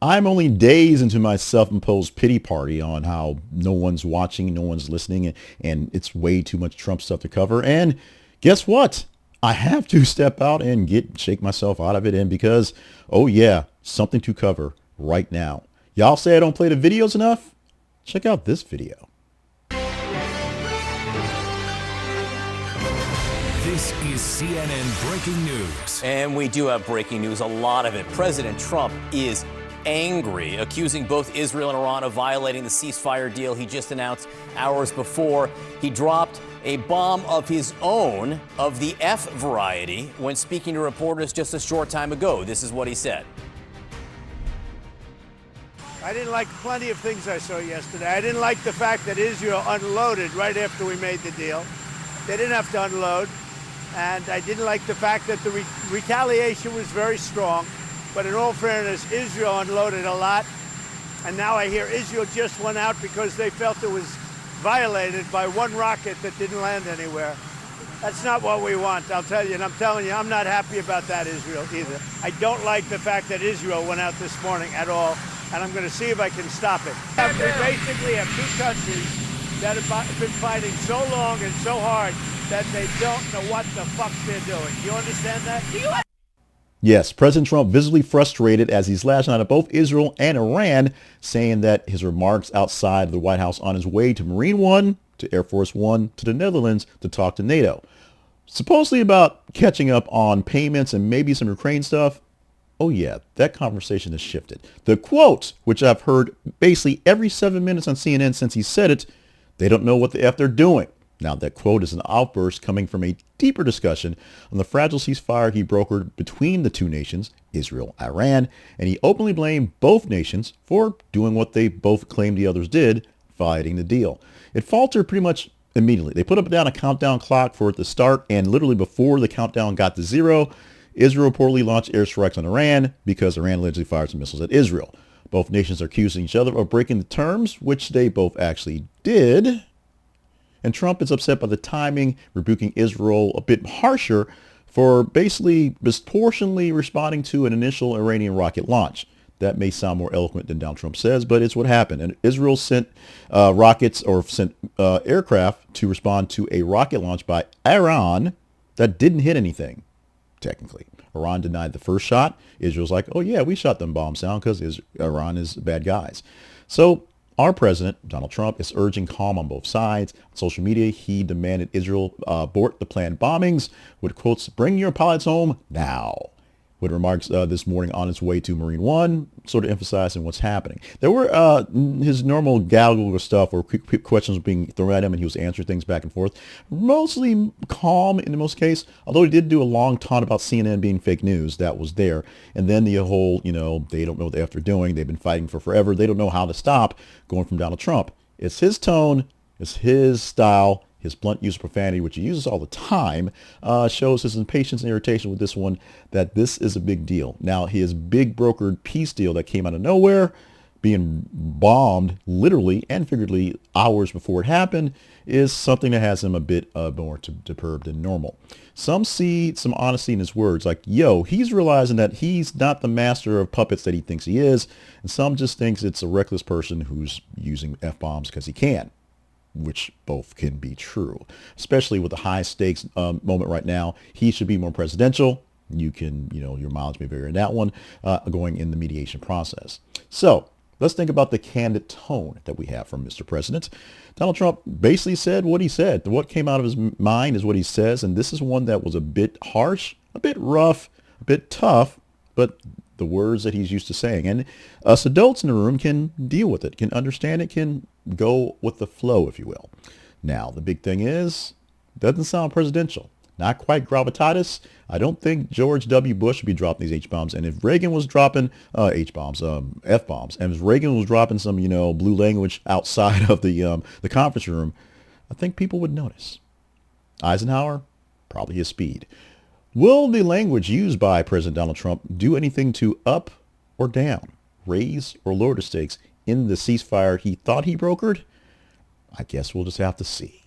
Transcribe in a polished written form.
I'm only days into my self-imposed pity party on how no one's watching, no one's listening, and it's way too much Trump stuff to cover. And guess what? I have to step out and shake myself out of it. And because, oh yeah, something to cover right now. Y'all say I don't play the videos enough? Check out this video. This is CNN Breaking News. And we do have breaking news, a lot of it. President Trump is angry, accusing both Israel and Iran of violating the ceasefire deal he just announced hours before. He dropped a bomb of his own of the F variety when speaking to reporters just a short time ago. This is what he said. I didn't like plenty of things I saw yesterday. I didn't like the fact that Israel unloaded right after we made the deal. They didn't have to unload. And I didn't like the fact that the retaliation was very strong. But in all fairness, Israel unloaded a lot. And now I hear Israel just went out because they felt it was violated by one rocket that didn't land anywhere. That's not what we want, I'll tell you. And I'm telling you, I'm not happy about that, Israel, either. I don't like the fact that Israel went out this morning at all. And I'm going to see if I can stop it. We basically have two countries that have been fighting so long and so hard that they don't know what the fuck they're doing. Do you understand that? Yes, President Trump visibly frustrated as he's lashing out at both Israel and Iran, saying that his remarks outside the White House on his way to Marine One, to Air Force One, to the Netherlands to talk to NATO. Supposedly about catching up on payments and maybe some Ukraine stuff. Oh yeah, that conversation has shifted. The quote, which I've heard basically every 7 minutes on CNN since he said it, they don't know what the F they're doing. Now, that quote is an outburst coming from a deeper discussion on the fragile ceasefire he brokered between the two nations, Israel and Iran, and he openly blamed both nations for doing what they both claimed the others did, violating the deal. It faltered pretty much immediately. They put up down a countdown clock for it to start, and literally before the countdown got to zero, Israel reportedly launched airstrikes on Iran because Iran allegedly fired some missiles at Israel. Both nations are accusing each other of breaking the terms, which they both actually did. And Trump is upset by the timing, rebuking Israel a bit harsher for basically disproportionately responding to an initial Iranian rocket launch. That may sound more eloquent than Donald Trump says, but it's what happened. And Israel sent rockets or sent aircraft to respond to a rocket launch by Iran that didn't hit anything, technically. Iran denied the first shot. Israel's like, oh yeah, we shot them bombs down because Iran is bad guys. So our president, Donald Trump, is urging calm on both sides. On social media, he demanded Israel abort the planned bombings with quotes, "Bring your pilots home now," with remarks this morning on its way to Marine One, sort of emphasizing what's happening. There were his normal gaggle of stuff where quick questions were being thrown at him and he was answering things back and forth. Mostly calm in the most case, although he did do a long taunt about CNN being fake news. That was there. And then the whole, they don't know what the F they're doing. They've been fighting for forever. They don't know how to stop, going from Donald Trump. It's his tone. It's his style. His blunt use of profanity, which he uses all the time, shows his impatience and irritation with this one, that this is a big deal. Now, his big brokered peace deal that came out of nowhere, being bombed literally and figuratively hours before it happened, is something that has him a bit more perturbed than normal. Some see some honesty in his words, like, yo, he's realizing that he's not the master of puppets that he thinks he is, and some just thinks it's a reckless person who's using F-bombs because he can, which both can be true, especially with the high stakes moment right now. He should be more presidential. You can, your mileage may vary on that one, going in the mediation process. So let's think about the candid tone that we have from Mr. President. Donald Trump basically said what he said. What came out of his mind is what he says. And this is one that was a bit harsh, a bit rough, a bit tough, but the words that he's used to saying. And us adults in the room can deal with it, can understand it, can go with the flow, if you will. Now, the big thing is, doesn't sound presidential. Not quite gravitatis. I don't think George W. Bush would be dropping these H-bombs. And if Reagan was dropping H-bombs, F-bombs, and if Reagan was dropping some, blue language outside of the conference room, I think people would notice. Eisenhower, probably his speed. Will the language used by President Donald Trump do anything to up or down, raise or lower the stakes in the ceasefire he thought he brokered? I guess we'll just have to see.